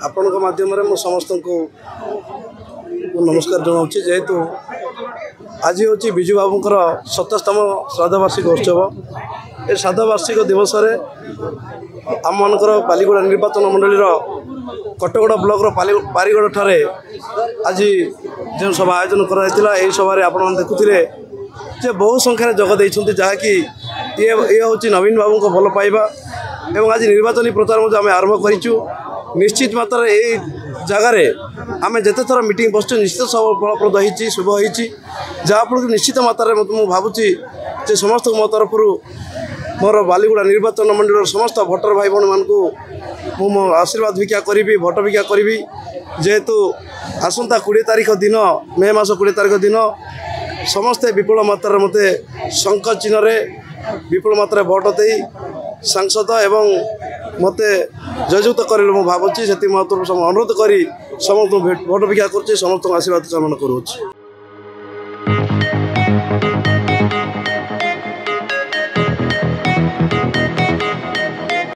ଆପଣଙ୍କ ମାଧ୍ୟମରେ ମୁଁ ସମସ୍ତଙ୍କୁ ନମସ୍କାର ଜଣାଉଛି। ଯେହେତୁ ଆଜି ହେଉଛି ବିଜୁ ବାବୁଙ୍କର 70ତମ ଶ୍ରାଦ୍ଧବାର୍ଷିକ ଉତ୍ସବ। ଏ ଶ୍ରାଦ୍ଧବାର୍ଷିକ ଦିବସରେ ଆମମାନଙ୍କର ବାଲିଗୁଡ଼ା ନିର୍ବାଚନ ମଣ୍ଡଳୀର କଟଗଡ଼ ବ୍ଲକର ବାରିଗଡ଼ଠାରେ ଆଜି ଯେଉଁ ସଭା ଆୟୋଜନ କରାଯାଇଥିଲା, ଏହି ସଭାରେ ଆପଣମାନେ ଦେଖୁଥିଲେ ଯେ ବହୁ ସଂଖ୍ୟାରେ ଯୋଗ ଦେଇଛନ୍ତି, ଯାହାକି ଇଏ ହେଉଛି ନବୀନ ବାବୁଙ୍କ ଭଲ ପାଇବା। ଏବଂ ଆଜି ନିର୍ବାଚନୀ ପ୍ରଚାର ମଧ୍ୟ ଆମେ ଆରମ୍ଭ କରିଛୁ। ନିଶ୍ଚିତ ମାତ୍ରାରେ ଏହି ଜାଗାରେ ଆମେ ଯେତେ ଥର ମିଟିଂ ବସୁଛୁ ନିଶ୍ଚିତ ଫଳପ୍ରଦ ହେଇଛି, ଶୁଭ ହେଇଛି, ଯାହାଫଳରେ ନିଶ୍ଚିତ ମାତ୍ରାରେ ମୁଁ ଭାବୁଛି ଯେ ସମସ୍ତଙ୍କୁ ମୋ ତରଫରୁ ମୋର ବାଲିଗୁଡ଼ା ନିର୍ବାଚନ ମଣ୍ଡଳୀର ସମସ୍ତ ଭୋଟର ଭାଇ ଭଉଣୀମାନଙ୍କୁ ମୁଁ ମୋ ଆଶୀର୍ବାଦ ଭିକ୍ଷା କରିବି, ଭୋଟ ଭିକ୍ଷା କରିବି। ଯେହେତୁ ଆସନ୍ତା 20 ତାରିଖ ଦିନ, ମେ ମାସ 20 ତାରିଖ ଦିନ ସମସ୍ତେ ବିପୁଳ ମାତ୍ରାରେ ମୋତେ ଶଙ୍ଖ ଚିହ୍ନରେ ବିପୁଳ ମାତ୍ରାରେ ଭୋଟ ଦେଇ ସାଂସଦ ଏବଂ ମୋତେ ଜୟଯୁକ୍ତ କରିଲେ ମୁଁ ଭାବୁଛି। ସେଥିପାଇଁ ଅନୁରୋଧ କରି ସମସ୍ତଙ୍କୁ ଭୋଟ ଭିକ୍ଷା କରୁଛି, ସମସ୍ତଙ୍କୁ ଆଶୀର୍ବାଦ କାମନା କରୁଅଛି।